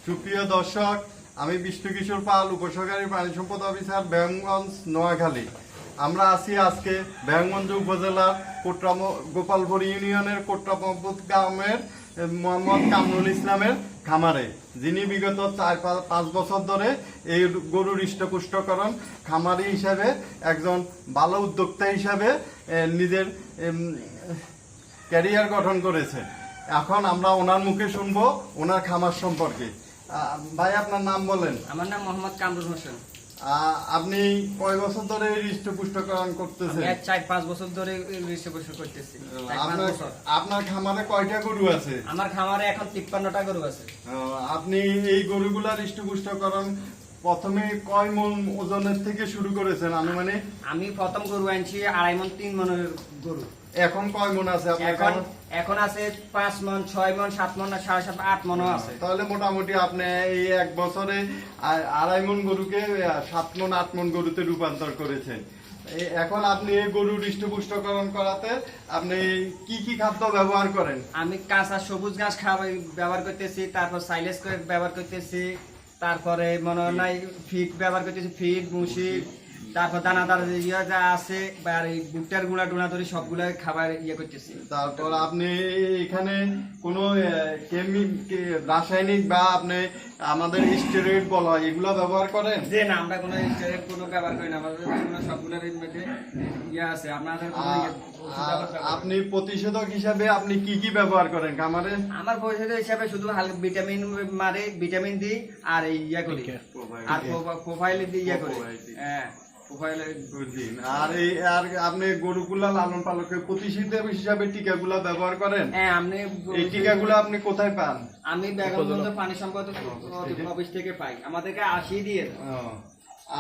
সুপ্রিয় দর্শক, আমি বিষ্ণু কিশোর পাল, উপসহকারী প্রাণী সম্পদ অফিসার, বেগমগঞ্জ, নোয়াখালী। আমরা আছি আজকে বেগমগঞ্জ উপজেলার গোপালপুর ইউনিয়নের কোট্রামপুর গ্রামের মোহাম্মদ কামরুল ইসলামের খামারে, যিনি বিগত 4-5 বছর ধরে এই গরুর হৃষ্টপুষ্টকরণ খামারি হিসাবে একজন ভালো উদ্যোক্তা হিসাবে নিজের ক্যারিয়ার গঠন করেছে। এখন আমরা ওনার মুখে শুনবো ওনার খামার সম্পর্কে। ভাই, আপনার নাম বলেন। আমার নাম মোহাম্মদ কামরুল হোসেন। আপনি কয় বছর ধরে হৃষ্টপুষ্টকরণ করতেছেন? 4-5 বছর ধরে হৃষ্টপুষ্ট করতেছি। আপনার খামারে কয়টা গরু আছে? আমার খামারে এখন 53টা গরু আছে। আপনি এই গরুগুলা হৃষ্টপুষ্টকরণ প্রথমে কয় মন ওজনের থেকে শুরু করেছেন আনুমানিক? আমি প্রথম গরু আনছি 2.5 মন 3 মনের গরু। এখন কয় মন আছে আপনার? এখন আছে 5 মন, 6 মন, 7 মন, 7.5, 8 মনও আছে। তাহলে মোটামুটি আপনি এই এক বছরে 2.5 মন গরুকে 7 মন 8 মন গরুতে রূপান্তর করেছেন। এখন আপনি এই গরু হৃষ্টপুষ্টকরণ করাতে আপনি কি কি খাদ্য ব্যবহার করেন? আমি কাঁচা সবুজ ঘাস ব্যবহার করতেছি, তারপর সাইলেজ করে ব্যবহার করতেছি, তারপরে মনে হয় ফিড ব্যবহার করতেছি, ফিড ভুসি, তারপর দানাদার ইয়ে যা আছে ভুট্টার গুঁড়া টুনা ধরি সবগুলো খাবার ইয়ে করতেছি। তারপর আপনি এখানে কোনো রাসায়নিক বা আপনি আমাদের স্টেরয়েড বলা হয় এগুলো ব্যবহার করেন? যে না, আমরা কোনো স্টেরয়েড কোনো ব্যবহার করি না। আমাদের সবগুলোর মধ্যে ইয়ে আছে। আপনাদের আপনি প্রতিষেধক হিসাবে আপনি কি কি ব্যবহার করেন খামারে? আমার প্রতিষেধক হিসাবে শুধু ভিটামিন মারে, ভিটামিন দিই আর ইয়া করি, আর প্রোফাইল দিয়ে ইয়া করি। হ্যাঁ, আর আপনি গরুগুলা লালন পালকে প্রতিষেধক হিসাবে টিকাগুলা ব্যবহার করেন? হ্যাঁ। এই টিকাগুলা আপনি কোথায় পান? আমি বেগমগঞ্জ পানি সম্পদ অফিস থেকে পাই, আমাদেরকে 80 দিয়ে।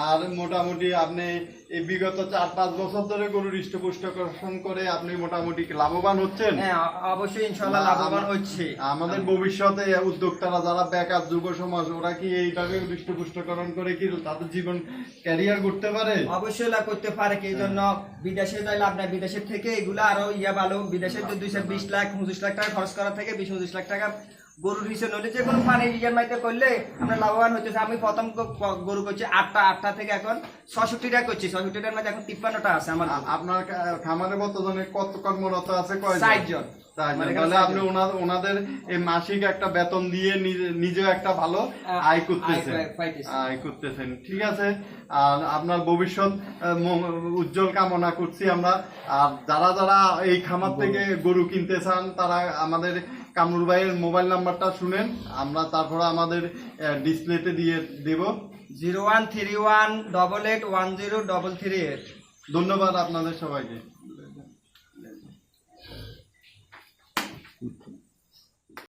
আর মোটামুটি আপনি এই বিগত 4-5 বছর ধরে গরুর হৃষ্টপুষ্টকরণ করে আপনি মোটামুটি লাভবান হচ্ছেন? হ্যাঁ, অবশ্যই ইনশাআল্লাহ লাভবান হচ্ছে। আমাদের ভবিষ্যতে উদ্যোক্তারা যারা বেকার যুব সমাজ, ওরা কি এইভাবে হৃষ্টপুষ্টকরণ করে কি তাদের জীবন ক্যারিয়ার করতে পারে? অবশ্যই লাভ করতে পারে। এই জন্য বিদেশে যাই লাভ নাই, বিদেশের থেকে এগুলো আরো ভালো। বিদেশে 220 লাখ 25 লাখ টাকা খরচ করা থেকে 20-25 লাখ টাকা গরুর হিসেবে নলে যে কোনো পানি রিজার মাইতে করলে আমরা লাভবান হচ্ছে। আমি প্রথম গরু করছি 8টা থেকে এখন 66টা করছি। 66টার মধ্যে এখন 53টা আছে আমার। আপনার খামারে কত কর্মরত আছে? 4 জন। তাহলে আপনি ওনাদের এই মাসিক একটা বেতন দিয়ে নিজেও একটা ভালো আয় করতেছেন। ঠিক আছে। আর আপনার ভবিষ্যৎ উজ্জ্বল কামনা করছি আমরা। আর যারা এই খামার থেকে গরু কিনতে চান তারা আমাদের কামরুল ভাইয়ের মোবাইল নাম্বারটা শুনেন, আমরা তারপরে আমাদের ডিসপ্লেতে দিয়ে দেব। 0131881033। ধন্যবাদ আপনাদের সবাইকে।